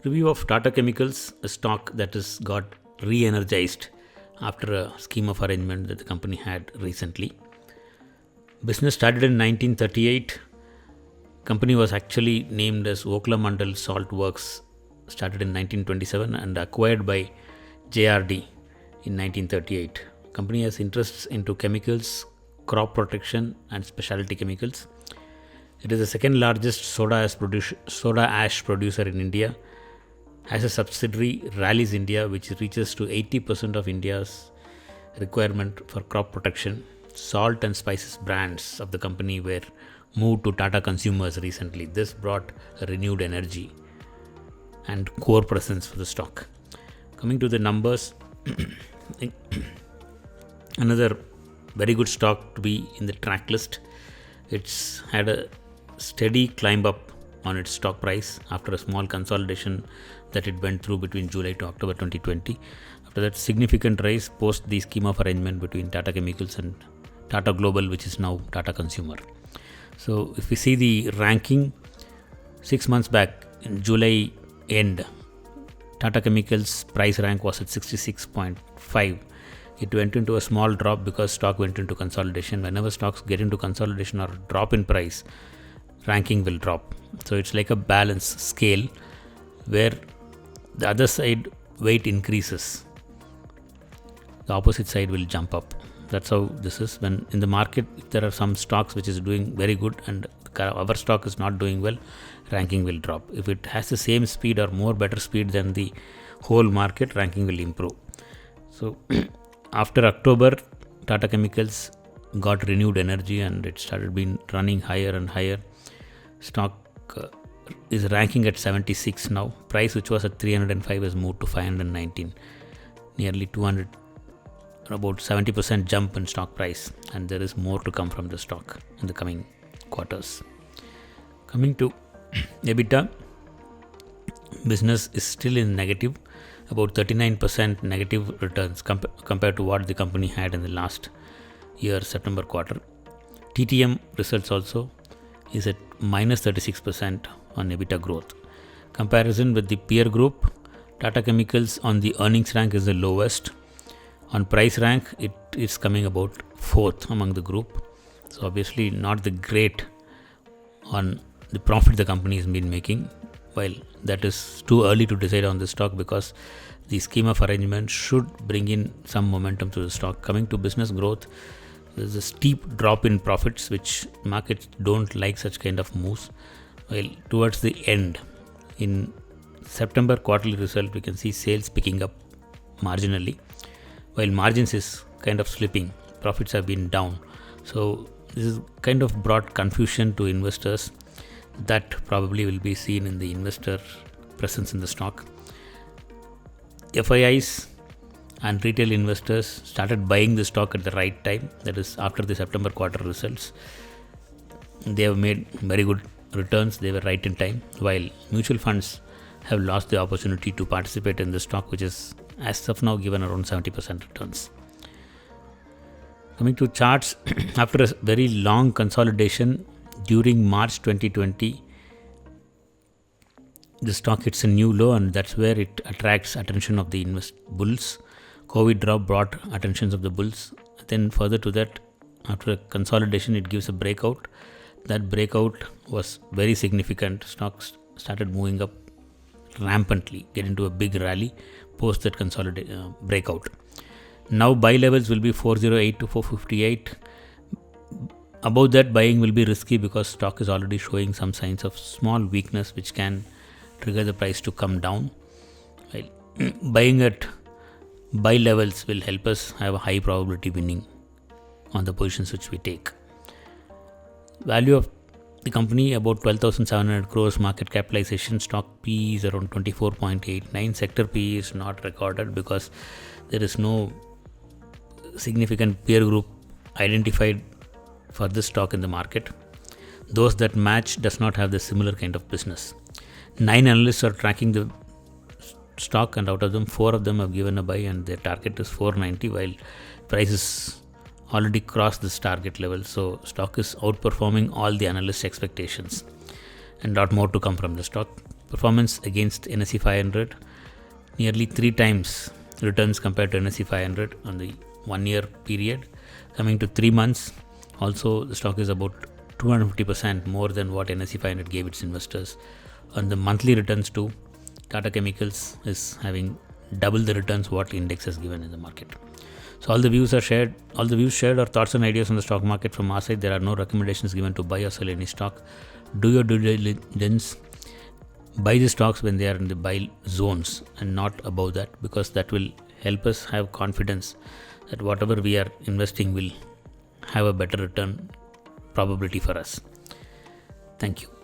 Review of Tata Chemicals, a stock that has got re-energized after a scheme of arrangement that the company had recently. Business started in 1938. Company was actually named as Okla Mandal Salt Works, started in 1927 and acquired by JRD in 1938. Company has interests into chemicals, crop protection and specialty chemicals. It is the second largest soda ash producer in India. Has a subsidiary, Rallis India, which reaches to 80% of India's requirement for crop protection. Salt and spices brands of the company were moved to Tata Consumers recently. This brought a renewed energy and core presence for the stock. Coming to the numbers, another very good stock to be in the track list. It's had a steady climb up on its stock price after a small consolidation that it went through between July to October 2020. After that, significant rise post the scheme of arrangement between Tata Chemicals and Tata Global, which is now Tata Consumer. So if we see the ranking, 6 months back in July end, Tata Chemicals price rank was at 66.5. It went into a small drop because stock went into consolidation. Whenever stocks get into consolidation or drop in price, ranking will drop. So it's like a balance scale where the other side weight increases, the opposite side will jump up. That's how this is. When in the market, if there are some stocks which is doing very good and our stock is not doing well, ranking will drop. If it has the same speed or more better speed than the whole market, ranking will improve. So after October, Tata Chemicals got renewed energy and it started being running higher and higher. Stock is ranking at 76 now. Price which was at 305 has moved to 519. Nearly 200, about 70% jump in stock price, and there is more to come from the stock in the coming quarters. Coming to EBITDA, business is still in negative, about 39% negative returns compared to what the company had in the last year September quarter. TTM results also is at minus 36% on EBITDA growth. Comparison with the peer group, Tata Chemicals on the earnings rank is the lowest. On price rank, it is coming about 4th among the group. So obviously not the great on the profit the company has been making. While that is too early to decide on the stock because the scheme of arrangement should bring in some momentum to the stock. Coming to business growth, there is a steep drop in profits which markets don't like such kind of moves. While towards the end, in September quarterly result, we can see sales picking up marginally, while margins is kind of slipping. Profits have been down. So this is kind of brought confusion to investors. That probably will be seen in the investor presence in the stock. FIIs and retail investors started buying the stock at the right time, that is after the September quarter results. They have made very good returns, they were right in time, while mutual funds have lost the opportunity to participate in the stock, which is as of now given around 70% returns. Coming to charts, after a very long consolidation during March 2020, the stock hits a new low and that's where it attracts attention of the bulls. COVID drop brought attention of the bulls. Then further to that, after a consolidation, it gives a breakout. That breakout was very significant. Stocks started moving up rampantly, get into a big rally post that breakout. Now buy levels will be 408 to 458. Above that, buying will be risky because stock is already showing some signs of small weakness which can trigger the price to come down. While buying at buy levels will help us have a high probability winning on the positions which we take. Value of the company about 12,700 crores market capitalization. Stock P is around 24.89. Sector P is not recorded because there is no significant peer group identified for this stock in the market. Those that match does not have the similar kind of business. 9 analysts are tracking the stock and out of them 4 of them have given a buy and their target is 490 while prices already crossed this target level. So stock is outperforming all the analyst expectations and lot more to come from the stock. performance against NSE 500, nearly 3 times returns compared to NSE 500 on the 1 year period. Coming to 3 months, also the stock is about 250% more than what NSE 500 gave its investors. On the monthly returns too, Tata Chemicals is having double the returns what index has given in the market. So all the views shared are thoughts and ideas on the stock market from our side. There are no recommendations given to buy or sell any stock. Do your due diligence. Buy the stocks when they are in the buy zones and not above that, because that will help us have confidence that whatever we are investing will have a better return probability for us. Thank you.